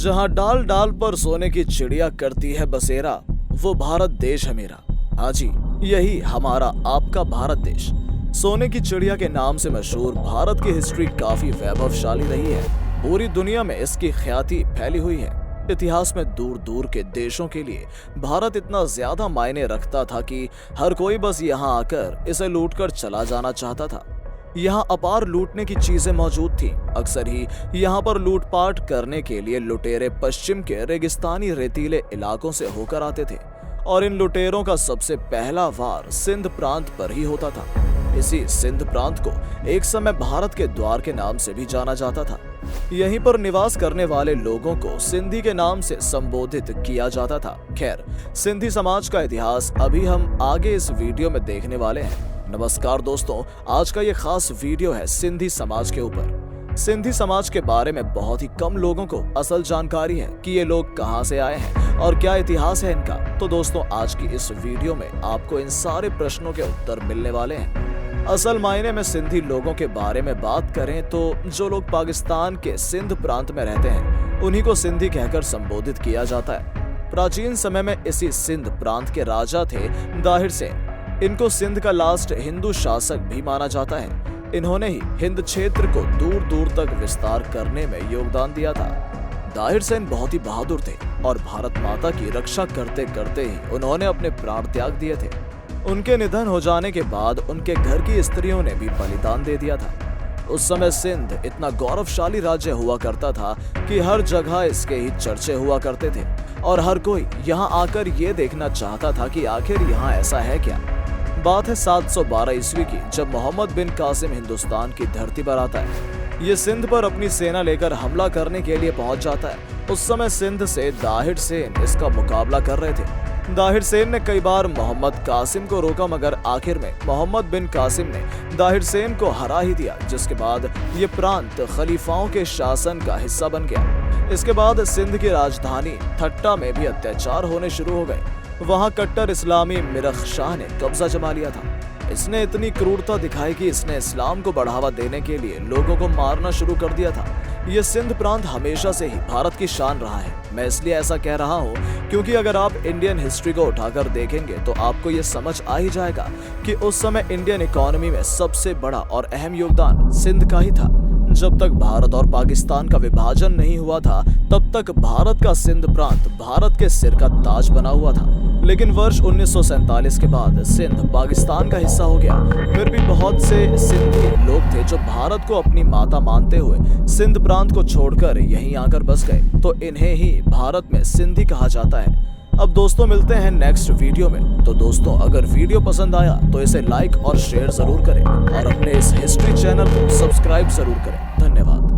जहां डाल डाल पर सोने की चिड़िया करती है बसेरा, वो भारत देश है मेरा। हाँ जी, यही हमारा आपका भारत देश। सोने की चिड़िया के नाम से मशहूर भारत की हिस्ट्री काफी वैभवशाली रही है। पूरी दुनिया में इसकी ख्याति फैली हुई है। इतिहास में दूर दूर के देशों के लिए भारत इतना ज्यादा मायने रखता था कि हर कोई बस यहाँ आकर इसे लूटकर चला जाना चाहता था। यहाँ अपार लूटने की चीजें मौजूद थीं। अक्सर ही यहाँ पर लूटपाट करने के लिए लुटेरे पश्चिम के रेगिस्तानी रेतीले इलाकों से होकर आते थे और इन लुटेरों का सबसे पहला वार सिंध प्रांत पर ही होता था। इसी सिंध प्रांत को एक समय भारत के द्वार के नाम से भी जाना जाता था। यहीं पर निवास करने वाले लोगों को सिंधी के नाम से संबोधित किया जाता था। खैर, सिंधी समाज का इतिहास अभी हम आगे इस वीडियो में देखने वाले हैं। नमस्कार दोस्तों, आज का ये खास वीडियो है सिंधी समाज के ऊपर। सिंधी समाज के बारे में बहुत ही कम लोगों को असल जानकारी है कि ये लोग कहां से आए हैं और क्या इतिहास है इनका। तो दोस्तों, आज की इस वीडियो में आपको इन सारे प्रश्नों के उत्तर मिलने वाले हैं। असल मायने में सिंधी लोगों के बारे में बात करें तो जो लोग पाकिस्तान के सिंध प्रांत में रहते हैं उन्हीं को सिंधी कहकर संबोधित किया जाता है। प्राचीन समय में इसी सिंध प्रांत के राजा थे दाहिर सेन। इनको सिंध का लास्ट हिंदू शासक भी माना जाता है। इन्होंने ही हिंद क्षेत्र को दूर दूर तक विस्तार करने में योगदान दिया था। दाहिर सेन बहुत ही बहादुर थे और भारत माता की रक्षा करते करते ही उन्होंने अपने प्राण त्याग दिए थे। उनके निधन हो जाने के बाद उनके घर की स्त्रियों ने भी बलिदान दे दिया था। उस समय सिंध इतना गौरवशाली राज्य हुआ करता था कि हर जगह इसके ही चर्चे हुआ करते थे और हर कोई यहाँ आकर ये देखना चाहता था कि आखिर यहाँ ऐसा है क्या। बात है 712 ईस्वी की, जब मोहम्मद बिन कासिम हिंदुस्तान की धरती पर आता है। ये सिंध पर अपनी सेना लेकर हमला करने के लिए पहुंच जाता है। उस समय सिंध से दाहिर सेन इसका मुकाबला कर रहे थे। दाहिर सेन ने कई बार मोहम्मद कासिम को रोका, मगर आखिर में मोहम्मद बिन कासिम ने दाहिर सेन को हरा ही दिया, जिसके बाद ये प्रांत खलीफाओं के शासन का हिस्सा बन गया। इसके बाद सिंध की राजधानी ठट्टा में भी अत्याचार होने शुरू हो गए। वहां कट्टर इस्लामी मिरख शाह ने कब्जा जमा लिया था। इसने इतनी क्रूरता दिखाई कि इसने इस्लाम को बढ़ावा देने के लिए लोगों को मारना शुरू कर दिया था। यह सिंध प्रांत हमेशा से ही भारत की शान रहा है। मैं इसलिए ऐसा कह रहा हूँ क्योंकि अगर आप इंडियन हिस्ट्री को उठाकर देखेंगे तो आपको ये समझ आ ही जाएगा कि उस समय इंडियन इकोनॉमी में सबसे बड़ा और अहम योगदान सिंध का ही था। जब तक भारत और पाकिस्तान का विभाजन नहीं हुआ था तब तक भारत का सिंध प्रांत भारत के सिर का ताज बना हुआ था। लेकिन वर्ष 1947 के बाद सिंध पाकिस्तान का हिस्सा हो गया। फिर भी बहुत से सिंधी लोग थे जो भारत को अपनी माता मानते हुए सिंध प्रांत को छोड़कर यहीं आकर बस गए, तो इन्हें ही भारत में सिंधी कहा जाता है। अब दोस्तों, मिलते हैं नेक्स्ट वीडियो में। तो दोस्तों, अगर वीडियो पसंद आया तो इसे लाइक और शेयर जरूर करें और अपने इस हिस्ट्री चैनल को सब्सक्राइब जरूर करें। धन्यवाद।